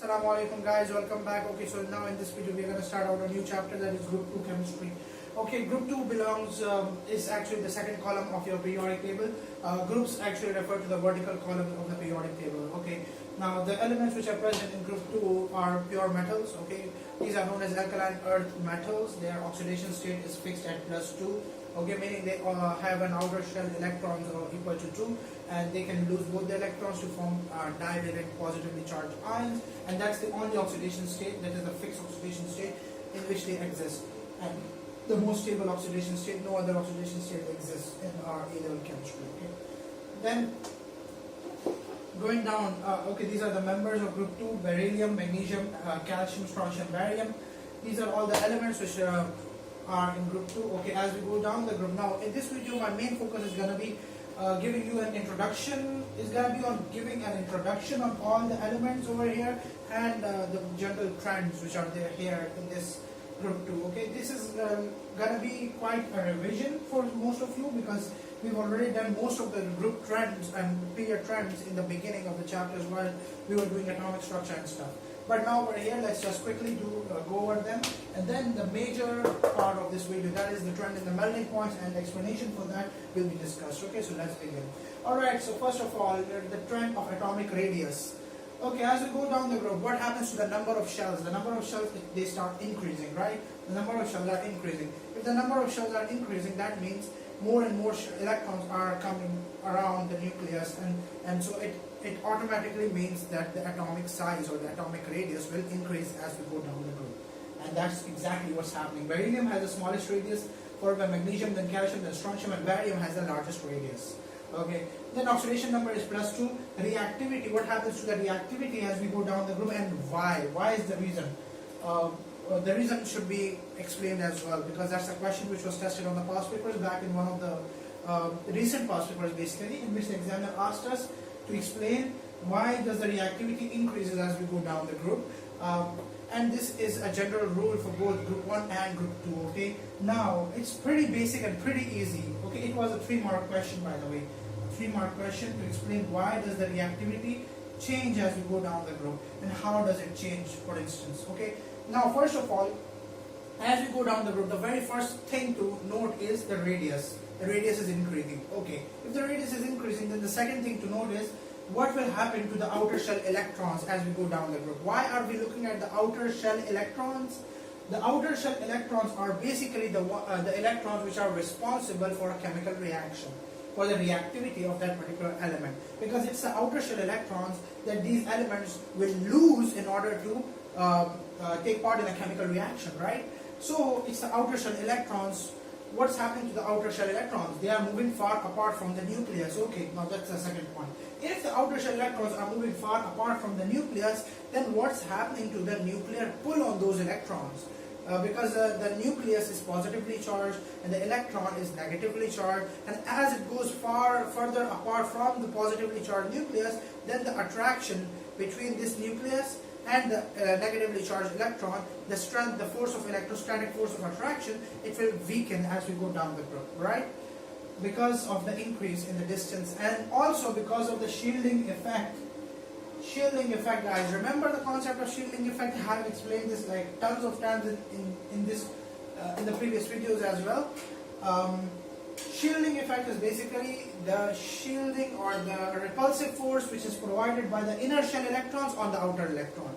Assalamu alaikum guys, welcome back. Okay, so now in this video we are going to start out a new chapter, that is group 2 chemistry. Okay, group 2 belongs is actually the second column of your periodic table. Groups actually refer to the vertical column of the periodic table. Okay, now the elements which are present in group 2 are pure metals. Okay, these are known as alkaline earth metals. Their oxidation state is fixed at +2. Okay, meaning they have an outer shell electrons equal to 2, and they can lose both the electrons to form divalent positively charged ions, and that's the only oxidation state, that is the fixed oxidation state in which they exist, and the most stable oxidation state. No other oxidation state exists in our A-level chemistry. Okay, then going down, okay, these are the members of group 2: beryllium, magnesium, calcium, strontium, barium. These are all the elements which are in group 2. Okay, as we go down the group, now in this video my main focus is going to be giving you an introduction, on giving an introduction on all the elements over here, and the general trends which are there here in this group 2. Okay, this is going to be quite a revision for most of you, because we've already done most of the group trends and period trends in the beginning of the chapters while we were doing atomic structure and stuff. But now over here, let's just quickly go over them, and then the major part of this video, that is the trend in the melting points, and the explanation for that will be discussed. Okay, so let's begin. Alright, so first of all, the trend of atomic radius. Okay, as we go down the group, what happens to the number of shells? The number of shells, they start increasing, right? The number of shells are increasing. If the number of shells are increasing, that means more and more electrons are coming around the nucleus, and so it automatically means that the atomic size or the atomic radius will increase as we go down the group. And that's exactly what's happening. Beryllium has the smallest radius, followed by magnesium, then calcium, then strontium, and barium has the largest radius. Okay, then oxidation number is +2. Reactivity, what happens to the reactivity as we go down the group, and why? Why is the reason? The reason should be explained as well, because that's a question which was tested on the past papers back in one of the recent past papers, basically, in which the examiner asked us to explain why does the reactivity increases as we go down the group. And this is a general rule for both group 1 and group 2. Okay, now it's pretty basic and pretty easy. Okay, it was a 3-mark question, by the way, a 3-mark question to explain why does the reactivity change as we go down the group, and how does it change, for instance. Okay, now first of all, as we go down the group, the very first thing to note is the radius. The radius is increasing. Okay, if the radius is increasing, then the second thing to note is what will happen to the outer shell electrons as we go down the group. Why are we looking at the outer shell electrons? The outer shell electrons are basically the electrons which are responsible for a chemical reaction, for the reactivity of that particular element, because it's the outer shell electrons that these elements will lose in order to take part in a chemical reaction, right? So it's the outer shell electrons. What's happening to the outer shell electrons? They are moving far apart from the nucleus. Okay, now that's the second point. If the outer shell electrons are moving far apart from the nucleus, then what's happening to the nuclear pull on those electrons? Because the nucleus is positively charged and the electron is negatively charged, and as it goes further apart from the positively charged nucleus, then the attraction between this nucleus and the negatively charged electron, the strength, the force of electrostatic force of attraction, it will weaken as we go down the group, right? Because of the increase in the distance, and also because of the shielding effect. Shielding effect, guys, remember the concept of shielding effect? I have explained this like tons of times in the previous videos as well. Shielding effect is basically the shielding or the repulsive force which is provided by the inner shell electrons on the outer electron.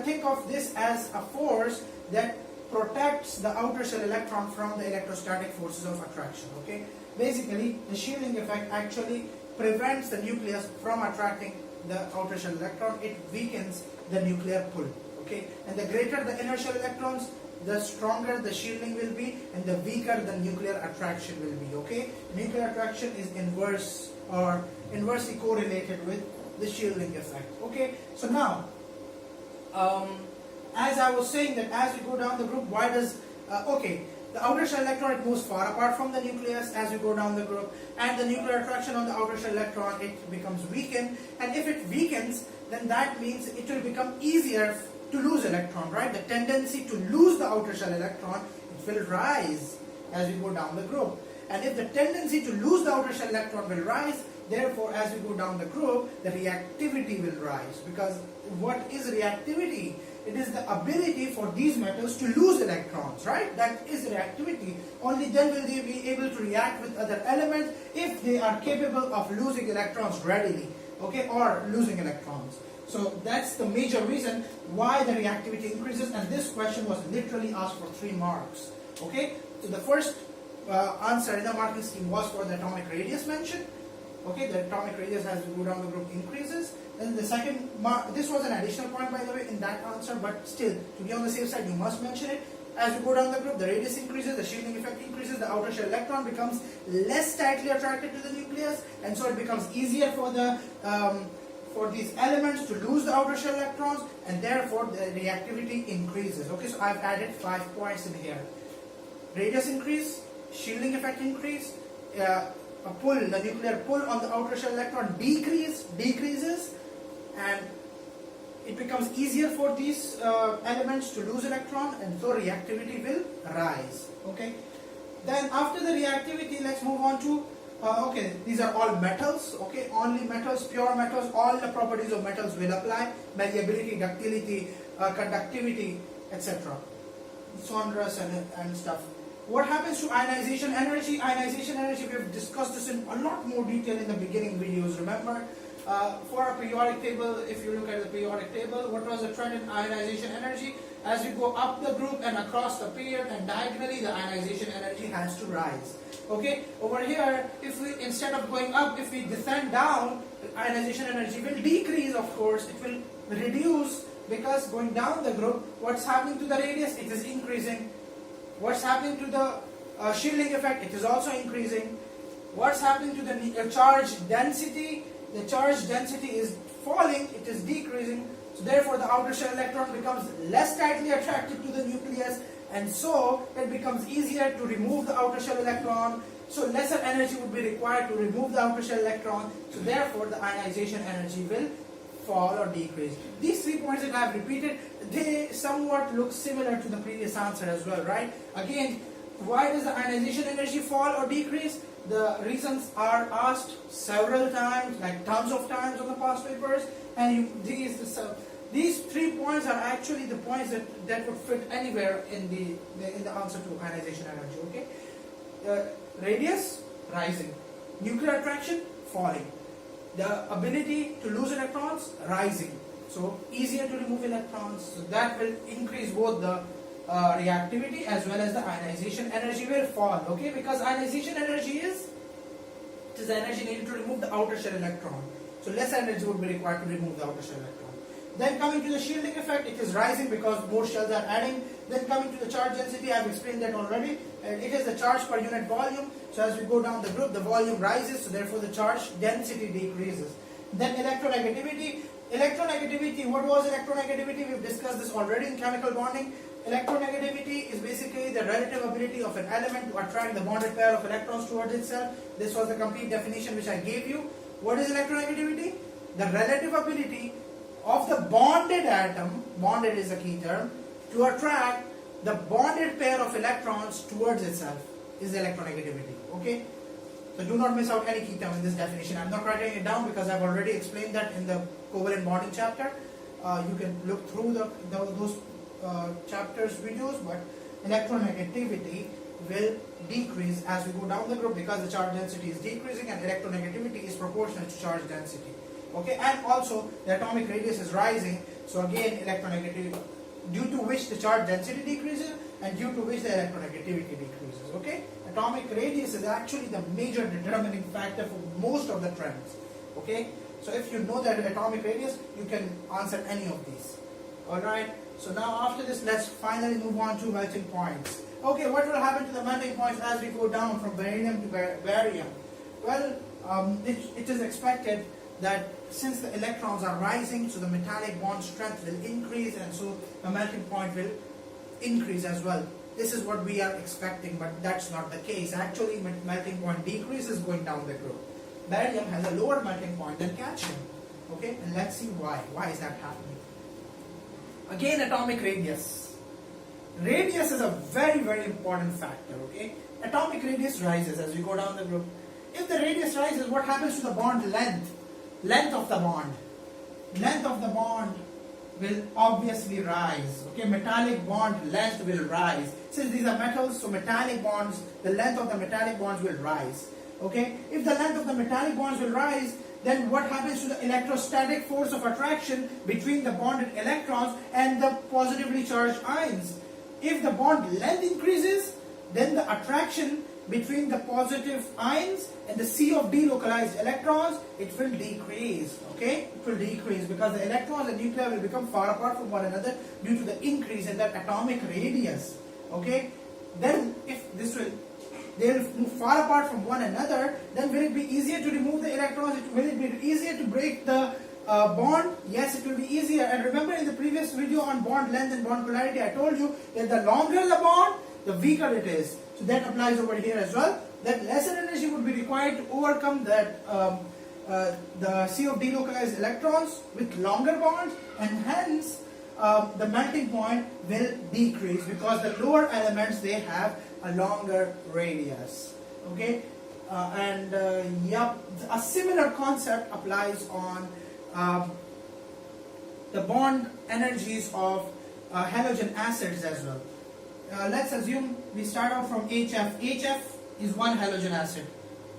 Think of this as a force that protects the outer shell electron from the electrostatic forces of attraction. Okay, basically the shielding effect actually prevents the nucleus from attracting the outer shell electron. It weakens the nuclear pull. Okay, and the greater the inner shell electrons, the stronger the shielding will be, and the weaker the nuclear attraction will be. Okay, nuclear attraction is inverse or inversely correlated with the shielding effect. Okay, so now as I was saying, that as we go down the group, why does okay, the outer shell electron, it moves far apart from the nucleus as we go down the group, and the nuclear attraction on the outer shell electron, it becomes weakened, and if it weakens, then that means it will become easier to lose electron, right? The tendency to lose the outer shell electron, it will rise as we go down the group. And if the tendency to lose the outer shell electron will rise, Therefore, as we go down the group, the reactivity will rise. Because what is reactivity? It is the ability for these metals to lose electrons, right? That is reactivity. Only then will they be able to react with other elements if they are capable of losing electrons readily, okay, or losing electrons. So that's the major reason why the reactivity increases, and this question was literally asked for 3 marks, okay? So the first answer in the marking scheme was for the atomic radius mentioned. Okay, the atomic radius as we go down the group increases. Then the second mark, this was an additional point by the way in that answer, but still, to be on the safe side, you must mention it. As we go down the group, the radius increases, the shielding effect increases, the outer shell electron becomes less tightly attracted to the nucleus, and so it becomes easier for the for these elements to lose the outer shell electrons, and therefore the reactivity increases. Okay, so I've added 5 points in here. Radius increase, shielding effect increase, the nuclear pull on the outer shell electron decreases, and it becomes easier for these elements to lose electron, and so reactivity will rise. Okay. Then after the reactivity, let's move on to okay, these are all metals. Okay, only metals, pure metals. All the properties of metals will apply: malleability, ductility, conductivity, etc. Sonorous and stuff. What happens to ionization energy? Ionization energy, we have discussed this in a lot more detail in the beginning videos, remember? For a periodic table, if you look at the periodic table, what was the trend in ionization energy? As we go up the group and across the period and diagonally, the ionization energy has to rise. Okay, over here, if we, instead of going up, if we descend down, ionization energy will decrease, of course. It will reduce, because going down the group, what's happening to the radius? It is increasing. What's happening to the shielding effect? It is also increasing. What's happening to the charge density? The charge density is falling, it is decreasing. So therefore the outer shell electron becomes less tightly attracted to the nucleus, and so it becomes easier to remove the outer shell electron. So lesser energy would be required to remove the outer shell electron. So therefore the ionization energy will fall or decrease. These 3 points that I have repeated, they somewhat look similar to the previous answer as well, right? Again, why does the ionization energy fall or decrease? The reasons are asked several times, like tons of times on the past papers, and these 3 points are actually the points that would fit anywhere in the answer to ionization energy. Okay, radius rising, nuclear attraction falling, the ability to lose electrons rising, so easier to remove electrons, so that will increase both the reactivity as well as the ionization energy will fall. Okay, because ionization energy is the energy needed to remove the outer shell electron, so less energy would be required to remove the outer shell electron. Then coming to the shielding effect, it is rising because more shells are adding. Then coming to the charge density, I have explained that already. It is the charge per unit volume. So as we go down the group, the volume rises, so therefore the charge density decreases. Then electronegativity. Electronegativity, what was electronegativity? We've discussed this already in chemical bonding. Electronegativity is basically the relative ability of an element to attract the bonded pair of electrons towards itself. This was the complete definition which I gave you. What is electronegativity? The relative ability of the bonded atom, bonded is a key term, to attract the bonded pair of electrons towards itself is electronegativity. Okay? So do not miss out any key term in this definition. I'm not writing it down because I've already explained that in the covalent bonding chapter. You can look through those chapters videos, but electronegativity will decrease as we go down the group because the charge density is decreasing and electronegativity is proportional to charge density. Okay, and also the atomic radius is rising, so again electronegativity, due to which the charge density decreases and due to which the electronegativity decreases. Okay, atomic radius is actually the major determining factor for most of the trends. Okay, so if you know that atomic radius, you can answer any of these. Alright, so now after this, let's finally move on to melting points. Okay, what will happen to the melting points as we go down from barium to barium? Well, it is expected that since the electrons are rising, so the metallic bond strength will increase, and so the melting point will increase as well. This is what we are expecting, but that's not the case. Actually, melting point decreases going down the group. Barium has a lower melting point than calcium. Okay, and let's see why. Why is that happening? Again, atomic radius. Radius is a very, very important factor. Okay, atomic radius rises as we go down the group. If the radius rises, what happens to the bond length? Length of the bond. Length of the bond will obviously rise. Okay, metallic bond length will rise. Since these are metals, so metallic bonds, the length of the metallic bonds will rise. Okay, if the length of the metallic bonds will rise, then what happens to the electrostatic force of attraction between the bonded electrons and the positively charged ions? If the bond length increases, then the attraction between the positive ions and the C of D localized electrons, it will decrease. Okay, it will decrease because the electrons and nuclei will become far apart from one another due to the increase in their atomic radius. Okay, then if they will move far apart from one another, then will it be easier to remove the electrons? Will it be easier to break the bond? Yes, it will be easier. And remember in the previous video on bond length and bond polarity, I told you that the longer the bond, the weaker it is. So that applies over here as well. That lesser energy would be required to overcome that the C of D localized electrons with longer bonds, and hence the melting point will decrease because the lower elements, they have a longer radius. Okay, a similar concept applies on the bond energies of halogen acids as well. Let's assume we start out from HF. HF is one halogen acid,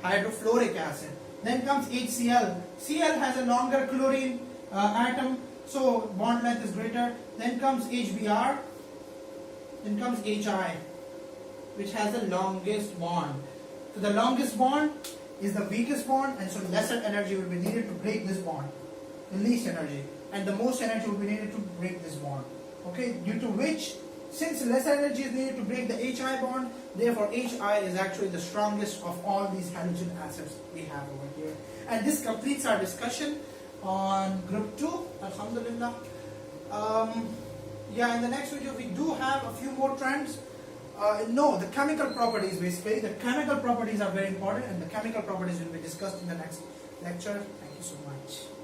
hydrofluoric acid. Then comes HCl. Cl has a longer chlorine atom, so bond length is greater. Then comes HBr. Then comes HI, which has the longest bond. So the longest bond is the weakest bond, and so lesser energy will be needed to break this bond. The least energy, and the most energy will be needed to break this bond. Okay, due to which, since less energy is needed to break the HI bond, therefore HI is actually the strongest of all these halogen acids we have over here. And this completes our discussion on group 2. Alhamdulillah. In the next video we do have a few more trends. The chemical properties basically. The chemical properties are very important, and the chemical properties will be discussed in the next lecture. Thank you so much.